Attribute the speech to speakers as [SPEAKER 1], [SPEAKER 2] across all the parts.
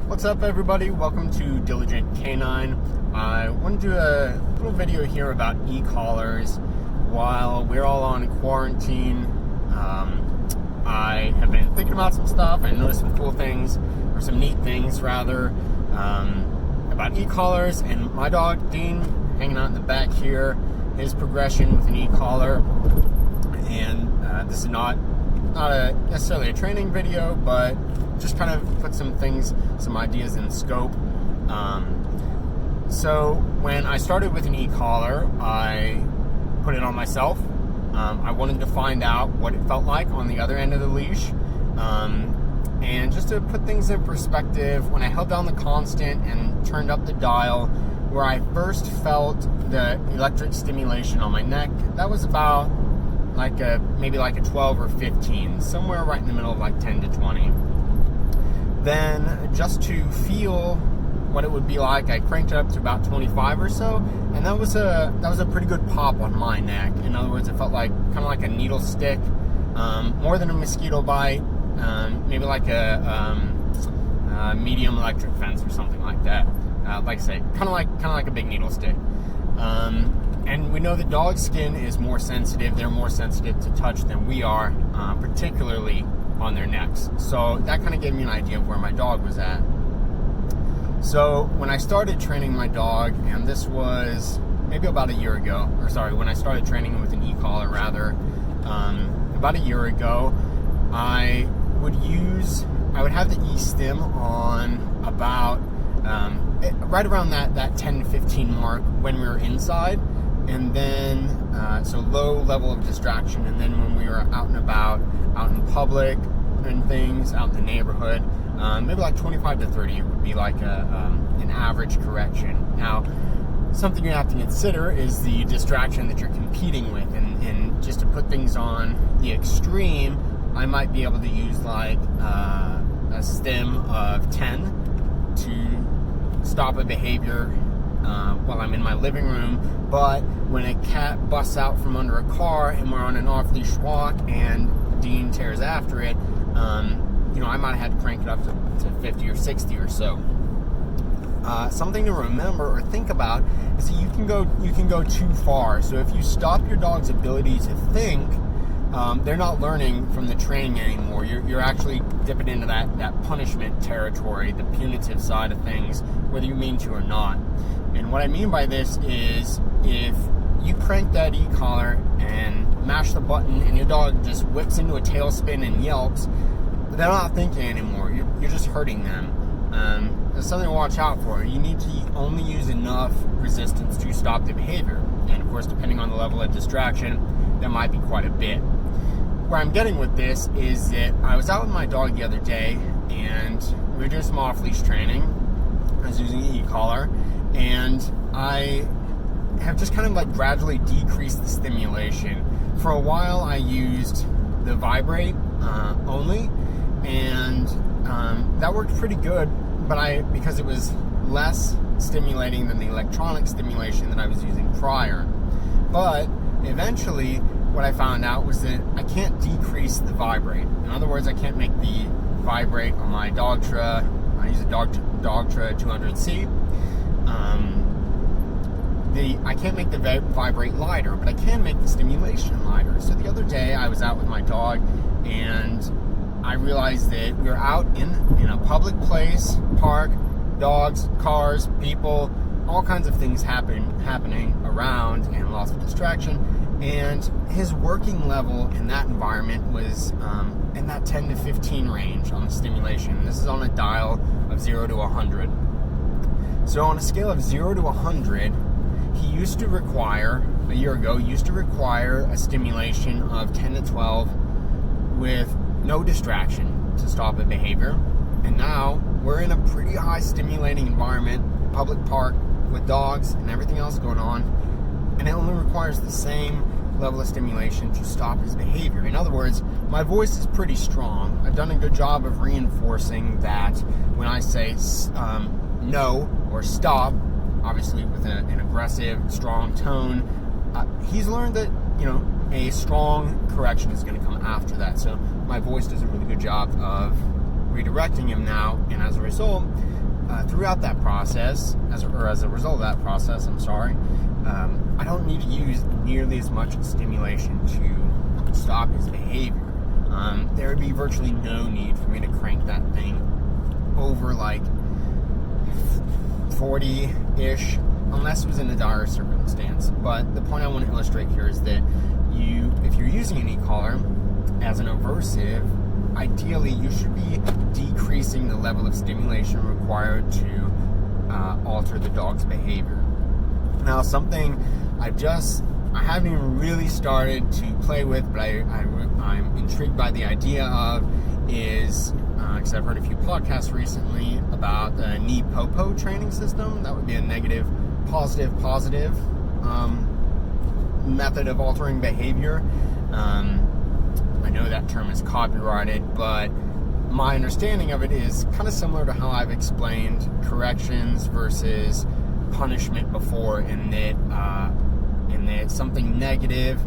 [SPEAKER 1] What's up, everybody? Welcome to Diligent Canine. I want to do a little video here about e-collars. While we're all on quarantine, I have been thinking about some stuff. I noticed some cool things, or some neat things rather, about e-collars, and my dog Dean, hanging out in the back here, his progression with an e-collar. And this is not necessarily a training video, but just kind of put some ideas in scope. So when I started with an e-collar, I put it on myself. I wanted to find out what it felt like on the other end of the leash. And just to put things in perspective, when I held down the constant and turned up the dial, where I first felt the electric stimulation on my neck, that was about maybe like a 12 or 15, somewhere right in the middle of like 10 to 20. Then just to feel what it would be like, I cranked it up to about 25 or so, and that was a pretty good pop on my neck. In other words, it felt like kind of like a needle stick, more than a mosquito bite, maybe like a medium electric fence or something like that. Like I say, kind of like a big needle stick. And we know that dog skin is more sensitive. They're more sensitive to touch than we are, particularly on their necks. So that kind of gave me an idea of where my dog was at. So when I started training my dog, and this was maybe about a year ago, when I started training him with an e-collar rather, about a year ago, I would have the e-stim on about right around that 10 to 15 mark when we were inside, and then so low level of distraction. And then when we were out and about, out in public and things, out in the neighborhood, maybe like 25 to 30 would be like an average correction. Now, something you have to consider is the distraction that you're competing with, and just to put things on the extreme, I might be able to use like a stim of 10 to stop a behavior while I'm in my living room. But when a cat busts out from under a car and we're on an off-leash walk and Dean tears after it, I might have had to crank it up to 50 or 60 or so. Something to remember or think about is that you can go too far. So if you stop your dog's ability to think, they're not learning from the training anymore. You're actually dipping into that punishment territory, the punitive side of things, whether you mean to or not. And what I mean by this is, if you crank that e-collar and mash the button and your dog just whips into a tailspin and yelps, they're not thinking anymore. You're just hurting them. There's something to watch out for. You need to only use enough resistance to stop the behavior. And of course, depending on the level of distraction, there might be quite a bit. Where I'm getting with this is that I was out with my dog the other day, and we were doing some off-leash training. I was using an e-collar, and I have just kind of like gradually decreased the stimulation. For a while, I used the vibrate only, and that worked pretty good, because it was less stimulating than the electronic stimulation that I was using prior. But eventually, what I found out was that I can't decrease the vibrate. In other words, I can't make the vibrate on my Dogtra. I use a Dogtra 200C. I can't make the vibrate lighter, but I can make the stimulation lighter. So the other day, I was out with my dog, and I realized that we were out in a public place, park, dogs, cars, people, all kinds of things happening around, and lots of distraction. And his working level in that environment was in that 10 to 15 range on the stimulation. This is on a dial of 0 to 100. So on a scale of 0 to 100, he a year ago, used to require a stimulation of 10 to 12 with no distraction to stop a behavior. And now we're in a pretty high stimulating environment, public park with dogs and everything else going on, and it only requires the same level of stimulation to stop his behavior. In other words, my voice is pretty strong. I've done a good job of reinforcing that when I say no or stop, obviously with an aggressive, strong tone, he's learned that, a strong correction is going to come after that. So my voice does a really good job of redirecting him now, and as a result, throughout that process, as a result of that process, I don't need to use nearly as much stimulation to stop his behavior. There would be virtually no need for me to crank that thing over like 40-ish, unless it was in a dire circumstance. But the point I want to illustrate here is that if you're using an e-collar as an aversive, ideally you should be decreasing the level of stimulation required to alter the dog's behavior. Now, something I haven't even really started to play with, but I'm intrigued by the idea of is, because I've heard a few podcasts recently about the knee popo training system. That would be a negative, positive method of altering behavior. I know that term is copyrighted, but my understanding of it is kind of similar to how I've explained corrections versus punishment before, in that something negative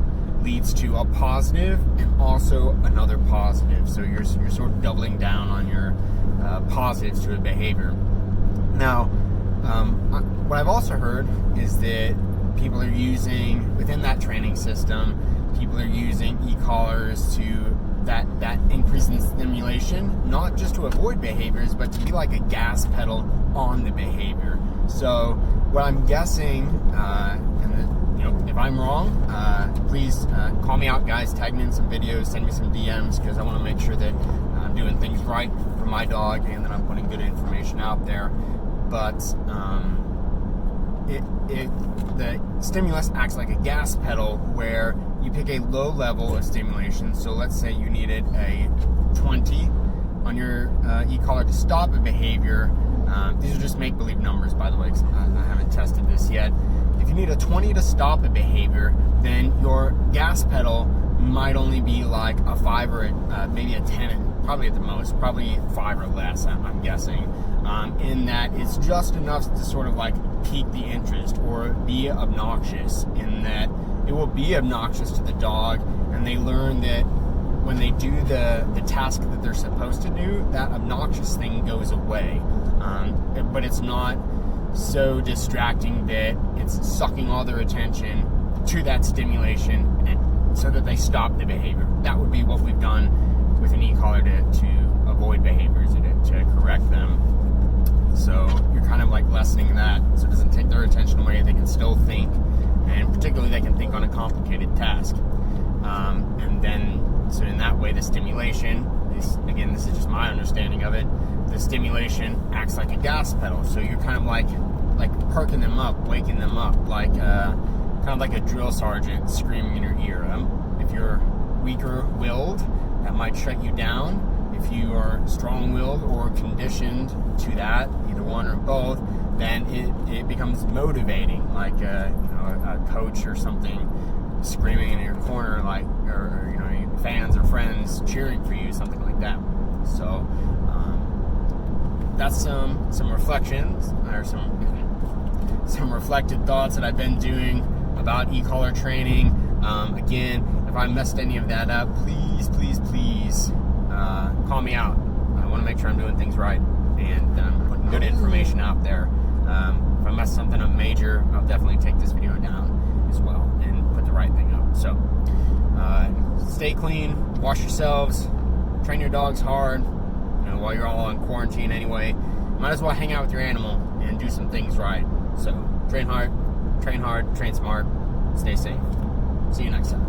[SPEAKER 1] leads to a positive and also another positive. So you're sort of doubling down on your positives to a behavior. Now, what I've also heard is that people are using, within that training system, people are using e-collars to that increase in stimulation, not just to avoid behaviors, but to be like a gas pedal on the behavior. So what I'm guessing, if I'm wrong, please call me out, guys. Tag me in some videos, send me some DMs, because I want to make sure that I'm doing things right for my dog and that I'm putting good information out there. But the stimulus acts like a gas pedal, where you pick a low level of stimulation. So let's say you needed a 20 on your e-collar to stop a behavior. These are just make-believe numbers, by the way, because I haven't tested this yet. If you need a 20 to stop a behavior, then your gas pedal might only be like a 5 or maybe a 10, probably at the most, probably 5 or less, I'm guessing. In that it's just enough to sort of like pique the interest or be obnoxious, in that it will be obnoxious to the dog, and they learn that when they do the task that they're supposed to do, that obnoxious thing goes away. But it's not so distracting that it's sucking all their attention to that stimulation, and so that they stop the behavior. That would be what we've done with an e-collar to avoid behaviors, to correct them. So you're kind of like lessening that, so it doesn't take their attention away. They can still think, and particularly they can think on a complicated task. And then, so in that way, the stimulation, this is just my understanding of it, the stimulation acts like a gas pedal. So you're kind of like perking them up, waking them up, like kind of like a drill sergeant screaming in your ear. If you're weaker-willed, that might shut you down. If you are strong-willed or conditioned to that, either one or both, then it becomes motivating, like a coach or something screaming in your corner, like, or fans or friends cheering for you, something like that. So that's some reflections, or some reflected thoughts that I've been doing about e-collar training. Again, if I messed any of that up, please call me out. I want to make sure I'm doing things right, and I'm putting good information out there. If I mess something up major, I'll definitely take this video down as well and put the right thing up. So stay clean, wash yourselves, train your dogs hard. While you're all on quarantine anyway, might as well hang out with your animal and do some things right. So train hard, train smart, stay safe. See you next time.